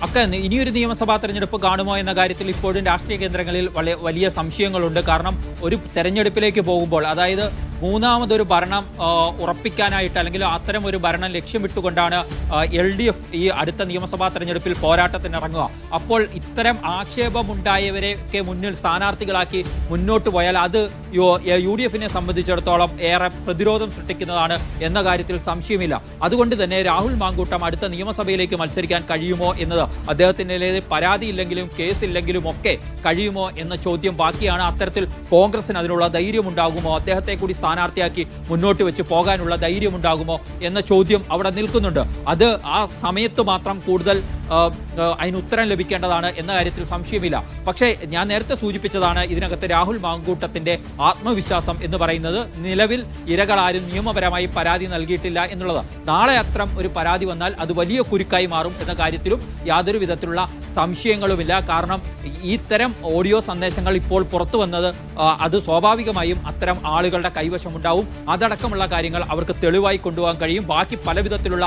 ഒക്കെ ഇനിയൊരു നിയമസഭാ തെരഞ്ഞെടുപ്പ് കാണുമോ എന്ന കാര്യത്തിൽ ഇപ്പോഴും രാഷ്ട്രീയ കേന്ദ്രങ്ങളിൽ വലിയ സംശയങ്ങളുണ്ട്. കാരണം ഒരു തെരഞ്ഞെടുപ്പിലേക്ക് പോകുമ്പോൾ, അതായത് മൂന്നാമതൊരു ഭരണം ഉറപ്പിക്കാനായിട്ട് അല്ലെങ്കിൽ അത്തരം ഒരു ഭരണം ലക്ഷ്യമിട്ടുകൊണ്ടാണ് LDF ഈ അടുത്ത നിയമസഭാ തെരഞ്ഞെടുപ്പിൽ പോരാട്ടത്തിനിറങ്ങുക. അപ്പോൾ ഇത്തരം ആക്ഷേപമുണ്ടായവരെയൊക്കെ മുന്നിൽ സ്ഥാനാർത്ഥികളാക്കി മുന്നോട്ട് പോയാൽ അത് UDF-നെ സംബന്ധിച്ചിടത്തോളം ഏറെ പ്രതിരോധം സൃഷ്ടിക്കുന്നതാണ് എന്ന കാര്യത്തിൽ സംശയമില്ല. അതുകൊണ്ട് തന്നെ രാഹുൽ മാങ്കൂട്ടം അടുത്ത നിയമസഭയിലേക്ക് മത്സരിക്കാൻ കഴിയുമോ എന്നത്, അദ്ദേഹത്തിൻ്റെ പരാതിയില്ലെങ്കിലും കേസില്ലെങ്കിലും ഒക്കെ കഴിയുമോ എന്ന ചോദ്യം ബാക്കിയാണ്. അത്തരത്തിൽ കോൺഗ്രസിന് അതിനുള്ള ധൈര്യമുണ്ടാകുമോ, അദ്ദേഹത്തെ കൂടി സ്ഥാനാർത്ഥിയാക്കി മുന്നോട്ട് വെച്ച് പോകാനുള്ള ധൈര്യമുണ്ടാകുമോ എന്ന ചോദ്യം അവിടെ നിൽക്കുന്നുണ്ട്. അത് ആ സമയത്ത് മാത്രം കൂടുതൽ അതിന് ഉത്തരം ലഭിക്കേണ്ടതാണ് എന്ന കാര്യത്തിൽ സംശയമില്ല. പക്ഷേ ഞാൻ നേരത്തെ സൂചിപ്പിച്ചതാണ്, ഇതിനകത്ത് രാഹുൽ മാങ്കൂട്ടത്തിന്റെ ആത്മവിശ്വാസം എന്ന് പറയുന്നത് നിലവിൽ ഇരകളാരും നിയമപരമായി പരാതി നൽകിയിട്ടില്ല എന്നുള്ളത്. നാളെ അത്തരം ഒരു പരാതി വന്നാൽ അത് വലിയ കുരുക്കായി മാറും എന്ന കാര്യത്തിലും യാതൊരു വിധത്തിലുള്ള സംശയങ്ങളുമില്ല. കാരണം ഇത്തരം ഓഡിയോ സന്ദേശങ്ങൾ ഇപ്പോൾ പുറത്തു വന്നത് അത് സ്വാഭാവികമായും അത്തരം ആളുകളുടെ കൈവശമുണ്ടാവും. അതടക്കമുള്ള കാര്യങ്ങൾ അവർക്ക് തെളിവായി കൊണ്ടുപോകാൻ കഴിയും. ബാക്കി പല വിധത്തിലുള്ള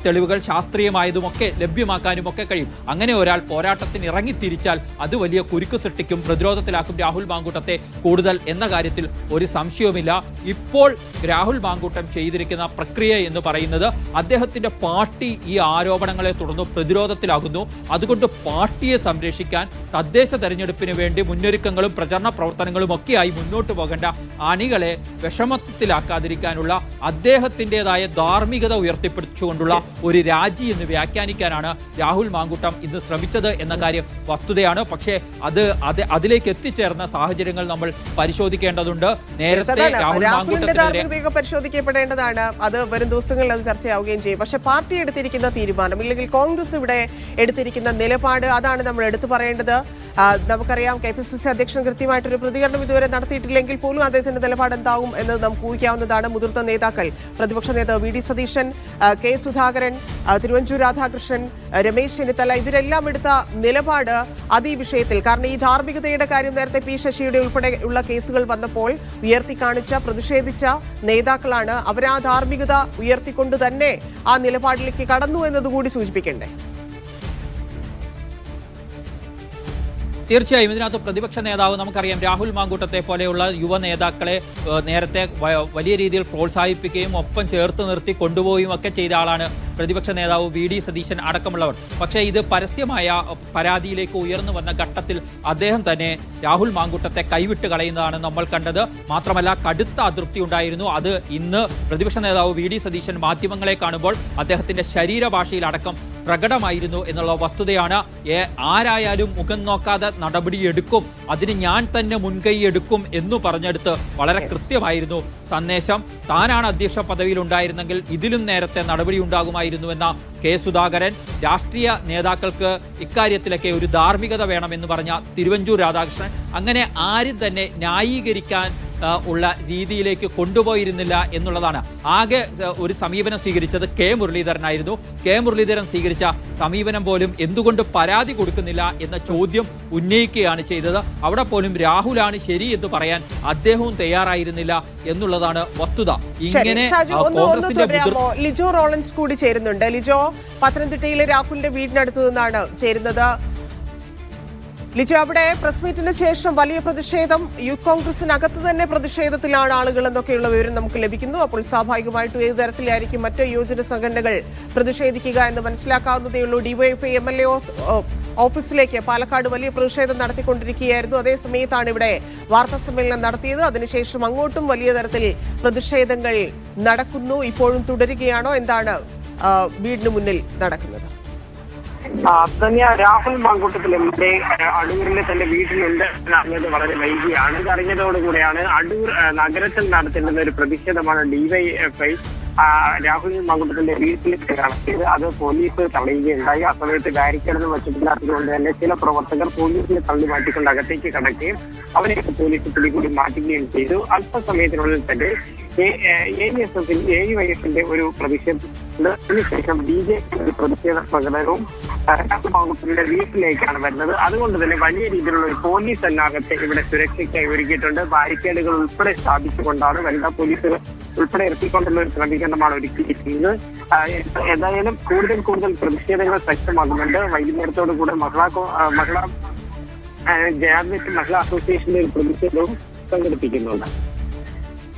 തെളിവുകൾ ശാസ്ത്രീയമായതുമൊക്കെ ലഭ്യമാക്കാനും ഒക്കെ കഴിയും. അങ്ങനെ ഒരാൾ പോരാട്ടത്തിന് ഇറങ്ങിത്തിരിച്ചാൽ അത് വലിയ കുരുക്ക് സൃഷ്ടിക്കും, പ്രതിരോധത്തിലാക്കും രാഹുൽ മാങ്കൂട്ടത്തെ കൂടുതൽ എന്ന കാര്യത്തിൽ ഒരു സംശയവുമില്ല. ഇപ്പോൾ രാഹുൽ മാങ്കൂട്ടം ചെയ്തിരിക്കുന്ന പ്രക്രിയ എന്ന് പറയുന്നത് അദ്ദേഹത്തിന്റെ പാർട്ടി ഈ ആരോപണങ്ങളെ തുടർന്ന് പ്രതിരോധത്തിലാകുന്നു. അതുകൊണ്ട് പാർട്ടിയെ സംരക്ഷിക്കാൻ തദ്ദേശ തെരഞ്ഞെടുപ്പിന് വേണ്ടി മുന്നൊരുക്കങ്ങളും പ്രചരണ പ്രവർത്തനങ്ങളും ഒക്കെയായി മുന്നോട്ട് പോകേണ്ട അണികളെ വിഷമത്തിലാക്കാതിരിക്കാനുള്ള അദ്ദേഹത്തിൻ്റെതായ ധാർമ്മികത ഉയർത്തിപ്പിടിച്ചുകൊണ്ടുള്ള ഒരു രാജി എന്ന് വ്യാഖ്യാനിക്കാനാണ് രാഹുൽ മാങ്കൂട്ടം ഇന്ന് ശ്രമിച്ചത് എന്ന കാര്യം വസ്തുതയാണ്. പക്ഷേ അതിലേക്ക് എത്തിച്ചേർന്ന സാഹചര്യങ്ങൾ നമ്മൾ പരിശോധിക്കേണ്ടതുണ്ട്. നേരത്തെ രാഹുൽ മാങ്കൂട്ടത്തിനെതിരെ പരിശോധിക്കപ്പെടേണ്ടതാണ്. അത് വരും ദിവസങ്ങളിൽ അത് ചർച്ചയാവുകയും ചെയ്യും. പക്ഷേ പാർട്ടി എടുത്തിരിക്കുന്ന തീരുമാനം, ഇല്ലെങ്കിൽ കോൺഗ്രസ് ഇവിടെ എടുത്തിരിക്കുന്ന നിലപാട്, അതാണ് നമ്മൾ എടുത്തു പറയേണ്ടത്. നമുക്കറിയാം, KPCC അധ്യക്ഷൻ കൃത്യമായിട്ടൊരു പ്രതികരണം ഇതുവരെ നടത്തിയിട്ടില്ലെങ്കിൽ പോലും അദ്ദേഹത്തിന്റെ നിലപാട് എന്താവും എന്നത് നമുക്ക് ഊഹിക്കാവുന്നതാണ്. മുതിർന്ന നേതാക്കൾ, പ്രതിപക്ഷ നേതാവ് VD സതീശൻ, K സുധാകരൻ, തിരുവഞ്ചൂർ രാധാകൃഷ്ണൻ, രമേശ് ചെന്നിത്തല, ഇവരെല്ലാം എടുത്ത നിലപാട് അത് ഈ വിഷയത്തിൽ, കാരണം ഈ ധാർമ്മികതയുടെ കാര്യം നേരത്തെ P ശശിയുടെ ഉൾപ്പെടെയുള്ള കേസുകൾ വന്നപ്പോൾ ഉയർത്തിക്കാണിച്ച, പ്രതിഷേധിച്ച നേതാക്കളാണ്. അവരാ ധാർമ്മികത ഉയർത്തിക്കൊണ്ട് തന്നെ ആ നിലപാടിലേക്ക് കടന്നു എന്നതുകൂടി സൂചിപ്പിക്കണ്ടേ? തീർച്ചയായും ഇതിനകത്ത് പ്രതിപക്ഷ നേതാവ്, നമുക്കറിയാം രാഹുൽ മാങ്കൂട്ടത്തെ പോലെയുള്ള യുവ നേതാക്കളെ നേരത്തെ വലിയ രീതിയിൽ പ്രോത്സാഹിപ്പിക്കുകയും ഒപ്പം ചേർത്ത് നിർത്തി കൊണ്ടുപോവുകയും ഒക്കെ ചെയ്ത ആളാണ് പ്രതിപക്ഷ നേതാവ് VD സതീശൻ അടക്കമുള്ളവർ. പക്ഷേ ഇത് പരസ്യമായ പരാതിയിലേക്ക് ഉയർന്നു വന്ന ഘട്ടത്തിൽ അദ്ദേഹം തന്നെ രാഹുൽ മാങ്കൂട്ടത്തെ കൈവിട്ട് കളയുന്നതാണ് നമ്മൾ കണ്ടത്. മാത്രമല്ല കടുത്ത അതൃപ്തി ഉണ്ടായിരുന്നു. അത് ഇന്ന് പ്രതിപക്ഷ നേതാവ് VD സതീശൻ മാധ്യമങ്ങളെ കാണുമ്പോൾ അദ്ദേഹത്തിന്റെ ശരീരഭാഷയിൽ അടക്കം പ്രകടമായിരുന്നു എന്നുള്ള വസ്തുതയാണ്. ആരായാലും മുഖം നോക്കാതെ നടപടിയെടുക്കും, അതിന് ഞാൻ തന്നെ മുൻകൈ എടുക്കും എന്ന് പറഞ്ഞെടുത്ത് വളരെ കൃത്യമായിരുന്നു സന്ദേശം. താനാണ് അധ്യക്ഷ പദവിയിൽ ഉണ്ടായിരുന്നെങ്കിൽ ഇതിലും നേരത്തെ നടപടി ഉണ്ടാകുമായിരുന്നുവെന്ന K സുധാകരൻ, രാഷ്ട്രീയ നേതാക്കൾക്ക് ഇക്കാര്യത്തിലൊക്കെ ഒരു ധാർമ്മികത വേണമെന്ന് പറഞ്ഞ തിരുവഞ്ചൂർ രാധാകൃഷ്ണൻ, അങ്ങനെ ആരും തന്നെ ന്യായീകരിക്കാൻ ഉള്ള രീതിയിലേക്ക് കൊണ്ടുപോയിരുന്നില്ല എന്നുള്ളതാണ്. ആകെ ഒരു സമീപനം സ്വീകരിച്ചത് K മുരളീധരനായിരുന്നു. K മുരളീധരൻ സ്വീകരിച്ച സമീപനം പോലും എന്തുകൊണ്ട് പരാതി കൊടുക്കുന്നില്ല എന്ന ചോദ്യം ഉന്നയിക്കുകയാണ് ചെയ്തത്. അവിടെ പോലും രാഹുലാണ് ശരി എന്ന് പറയാൻ അദ്ദേഹവും തയ്യാറായിരുന്നില്ല എന്നുള്ളതാണ് വസ്തുത. ഇങ്ങനെ ലിജോ റോളൻസ് കൂടി ചേരുന്നുണ്ട്. ലിജോ, പത്തനംതിട്ടയിലെ രാഹുലിന്റെ വീടിനടുത്ത് നിന്നാണ് ചേരുന്നത്. ലിജോ, അവിടെ പ്രസ് മീറ്റിന് ശേഷം വലിയ പ്രതിഷേധം, യൂത്ത് കോൺഗ്രസിനകത്ത് തന്നെ പ്രതിഷേധത്തിലാണ് ആളുകൾ എന്നൊക്കെയുള്ള വിവരം നമുക്ക് ലഭിക്കുന്നു. അപ്പോൾ സ്വാഭാവികമായിട്ടും ഏത് തരത്തിലായിരിക്കും മറ്റ് യുവജന സംഘടനകൾ പ്രതിഷേധിക്കുക എന്ന് മനസ്സിലാക്കാവുന്നതേയുള്ളൂ. DYFI MLA ഓഫീസിലേക്ക് പാലക്കാട് വലിയ പ്രതിഷേധം നടത്തിക്കൊണ്ടിരിക്കുകയായിരുന്നു. അതേ സമയത്താണ് ഇവിടെ വാർത്താ സമ്മേളനം നടത്തിയത്. അതിനുശേഷം അങ്ങോട്ടും വലിയ തരത്തിൽ പ്രതിഷേധങ്ങൾ നടക്കുന്നു. ഇപ്പോഴും തുടരുകയാണോ? എന്താണ് വീടിന് മുന്നിൽ നടക്കുന്നത്? രാഹുൽ മാങ്കൂട്ടത്തിൽ MLA അടൂരിലെ തന്റെ വീട്ടിലുണ്ട് എന്നറിഞ്ഞത് വളരെ വൈകിയാണ്. ഇത് അറിഞ്ഞതോടുകൂടിയാണ് അടൂർ നഗരത്തിൽ നടത്തേണ്ടുന്ന ഒരു പ്രതിഷേധമാണ് DYFI രാഹുൽ മാങ്കൂട്ടത്തിന്റെ വീട്ടിലേക്ക് നടത്തിയത്. അത് പോലീസ് തടയുകയുണ്ടായി. ആ സമയത്ത് ബാരിക്കേഡൊന്നും വച്ചിട്ടില്ലാത്തതുകൊണ്ട് തന്നെ ചില പ്രവർത്തകർ പോലീസിനെ തള്ളി മാറ്റിക്കൊണ്ട് അകത്തേക്ക് കടക്കുകയും അവരെ പോലീസ് പിടികൂടി മാറ്റുകയും ചെയ്തു. അല്പസമയത്തിനുള്ളിൽ തന്നെ AYFന്റെ ഒരു പ്രതിഷേധം, അതിനുശേഷം BJP പ്രതിഷേധ പ്രകടനവും രാഹുൽ മാങ്കൂട്ടത്തിന്റെ വീട്ടിലേക്കാണ് വരുന്നത്. അതുകൊണ്ട് തന്നെ വലിയ രീതിയിലുള്ള ഒരു പോലീസ് സന്നാഹത്തെ ഇവിടെ സുരക്ഷയ്ക്കായി ഒരുക്കിയിട്ടുണ്ട്. ബാരിക്കേഡുകൾ ഉൾപ്പെടെ സ്ഥാപിച്ചുകൊണ്ടാണ് വനിതാ പോലീസ് ഉൾപ്പെടെ എത്തിക്കൊണ്ടുള്ള ഒരു ക്രമീകരണമാണ് ഒരുക്കിയിരിക്കുന്നത്. ഏതായാലും കൂടുതൽ പ്രതിഷേധങ്ങൾ ശക്തമാകുന്നുണ്ട്. വൈകുന്നേരത്തോടു കൂടെ മഹിളാ ജനാധിപത്യ മഹിളാ അസോസിയേഷന്റെ ഒരു പ്രതിഷേധവും സംഘടിപ്പിക്കുന്നുണ്ട്.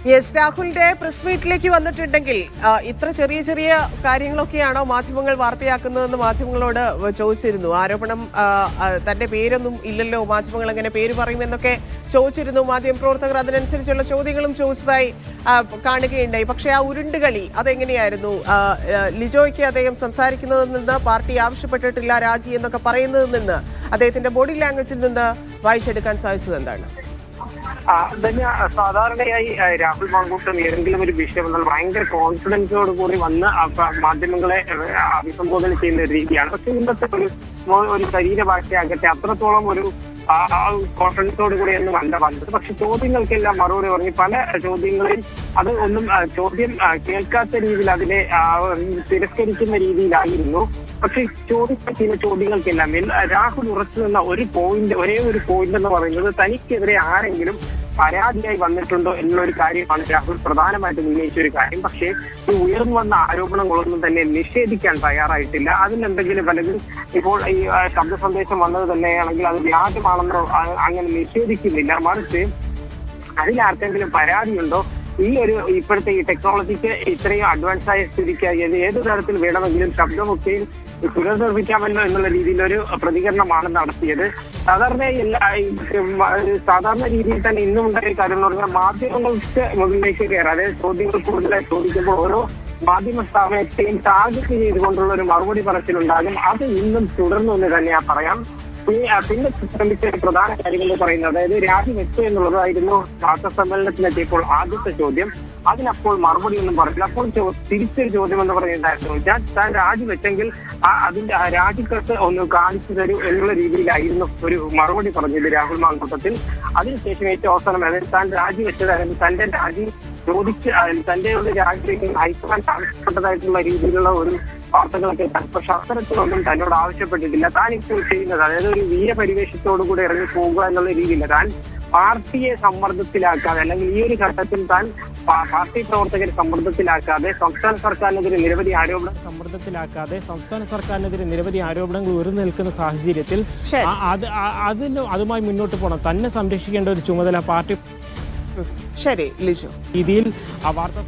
യെസ്, രാഹുലിന്റെ പ്രസ് മീറ്റിലേക്ക് വന്നിട്ടുണ്ടെങ്കിൽ ഇത്ര ചെറിയ കാര്യങ്ങളൊക്കെയാണോ മാധ്യമങ്ങൾ വാർത്തയാക്കുന്നതെന്ന് മാധ്യമങ്ങളോട് ചോദിച്ചിരുന്നു. ആരോപണം തന്റെ പേരൊന്നും ഇല്ലല്ലോ, മാധ്യമങ്ങൾ എങ്ങനെ പേര് പറയുമെന്നൊക്കെ ചോദിച്ചിരുന്നു. മാധ്യമപ്രവർത്തകർ അതിനനുസരിച്ചുള്ള ചോദ്യങ്ങളും ചോദിച്ചതായി കാണുകയുണ്ടായി. പക്ഷേ ആ ഉരുണ്ടുകളി അതെങ്ങനെയായിരുന്നു? ലിജോയ്ക്ക് അദ്ദേഹം സംസാരിക്കുന്നതിൽ നിന്ന് പാർട്ടി ആവശ്യപ്പെട്ടിട്ടില്ല രാജി എന്നൊക്കെ പറയുന്നതിൽ നിന്ന് അദ്ദേഹത്തിന്റെ ബോഡി ലാംഗ്വേജിൽ നിന്ന് വായിച്ചെടുക്കാൻ സാധിച്ചത് എന്താണ്? തന്നെ സാധാരണയായി രാഹുൽ മാങ്കൂട്ടം ഏതെങ്കിലും ഒരു വിഷയം എന്നാൽ ഭയങ്കര കോൺഫിഡൻസോട് കൂടി വന്ന് മാധ്യമങ്ങളെ അഭിസംബോധന ചെയ്യുന്ന ഒരു രീതിയാണ്. പക്ഷെ ഇന്നത്തെ ഒരു ശരീരഭാഷയാകട്ടെ അത്രത്തോളം ഒരു കോൺഫിഡൻസോട് കൂടിയൊന്നും അല്ല വന്നത്. പക്ഷെ ചോദ്യങ്ങൾക്കെല്ലാം മറുപടി പറഞ്ഞ് പല ചോദ്യങ്ങളിൽ അത് ഒന്നും ചോദ്യം കേൾക്കാത്ത രീതിയിൽ അതിനെ തിരസ്കരിക്കുന്ന രീതിയിലായിരുന്നു. പക്ഷെ ചോദിച്ച ചില ചോദ്യങ്ങൾക്കെല്ലാം രാഹുൽ ഉറച്ചു നിന്ന ഒരേ ഒരു പോയിന്റ് എന്ന് പറയുന്നത് തനിക്കെതിരെ ആരെങ്കിലും പരാതിയായി വന്നിട്ടുണ്ടോ എന്നുള്ളൊരു കാര്യമാണ് രാഹുൽ പ്രധാനമായിട്ടും ഉന്നയിച്ച ഒരു കാര്യം. പക്ഷേ ഈ ഉയർന്നു വന്ന ആരോപണങ്ങളൊന്നും തന്നെ നിഷേധിക്കാൻ തയ്യാറായിട്ടില്ല. അതിലെന്തെങ്കിലും പലരും ഇപ്പോൾ ഈ ശബ്ദ സന്ദേശം വന്നത് തന്നെയാണെങ്കിൽ അത് വ്യാജമാണെന്നോ അങ്ങനെ നിഷേധിക്കുന്നില്ല. മറിച്ച് അതിലാർക്കെങ്കിലും പരാതിയുണ്ടോ, ഇപ്പോഴത്തെ ഈ ടെക്നോളജിക്ക് ഇത്രയും അഡ്വാൻസ് ആയ സ്ഥിതിക്ക് ഏത് തരത്തിൽ വേണമെങ്കിലും ശബ്ദമൊക്കെയും പുനർനിർമ്മിക്കാമല്ലോ എന്നുള്ള രീതിയിലൊരു പ്രതികരണമാണ് നടത്തിയത്. സാധാരണ രീതിയിൽ തന്നെ ഇന്നും ഉണ്ടായ കാര്യം എന്ന് പറഞ്ഞാൽ മാധ്യമങ്ങൾക്ക് മുകളിലേക്ക് കയറാം. അതായത് ചോദ്യങ്ങൾ കൂടുതലായി ചോദിക്കുമ്പോൾ ഓരോ മാധ്യമ സ്ഥാപനത്തെയും ടാർഗറ്റ് ചെയ്തുകൊണ്ടുള്ള ഒരു മറുപടി പറച്ചിലുണ്ടാകും. അത് ഇന്നും തുടർന്നു എന്ന് തന്നെയാ പറയാം. പിന്നെ ശ്രമിച്ച പ്രധാന കാര്യങ്ങൾ പറയുന്നത് അതായത് രാജിവെച്ചു എന്നുള്ളതായിരുന്നു വാർത്താ സമ്മേളനത്തിലെത്തിയപ്പോൾ ആദ്യത്തെ ചോദ്യം. അതിനപ്പോൾ മറുപടി ഒന്നും പറഞ്ഞില്ല. അപ്പോൾ തിരിച്ചൊരു ചോദ്യം എന്ന് പറയുന്നുണ്ടായിരുന്നു, താൻ രാജിവെച്ചെങ്കിൽ അതിന്റെ രാജിക്കത്ത് ഒന്ന് കാണിച്ചു തരൂ എന്നുള്ള രീതിയിലായിരുന്നു ഒരു മറുപടി പറഞ്ഞത് രാഹുൽ മാങ്കൂട്ടത്തിൽ. അതിനുശേഷം ഏറ്റവും അവസാനം അതായത് താൻ രാജിവെച്ചതായിരുന്നു തന്റെ രാജി ചോദിച്ച് തന്റെ ഒരു രാജിയിലേക്ക് ഹൈക്കമാൻഡ് ആവശ്യപ്പെട്ടതായിട്ടുള്ള രീതിയിലുള്ള ഒരു വാർത്തകളൊക്കെ. പക്ഷെ അത്തരത്തിലൊന്നും തന്നോട് ആവശ്യപ്പെട്ടിട്ടില്ല. താൻ ഇപ്പോൾ ചെയ്യുന്നത് അതായത് ഒരു വീരപരിവേഷത്തോടുകൂടി ഇറങ്ങി പോകുക എന്നുള്ള രീതിയില്ല. താൻ പാർട്ടിയെ സമ്മർദ്ദത്തിലാക്കാതെ അല്ലെങ്കിൽ ഈ ഒരു ഘട്ടത്തിൽ താൻ പാർട്ടി പ്രവർത്തകരെ സമ്മർദ്ദത്തിലാക്കാതെ സംസ്ഥാന സർക്കാരിനെതിരെ നിരവധി ആരോപണങ്ങൾ ഉയർന്നു നിൽക്കുന്ന സാഹചര്യത്തിൽ അതുമായി മുന്നോട്ട് പോകണം. തന്നെ സംരക്ഷിക്കേണ്ട ഒരു ചുമതല പാർട്ടി ശരി ലിജു രീതിയിൽ ആ വാർത്താ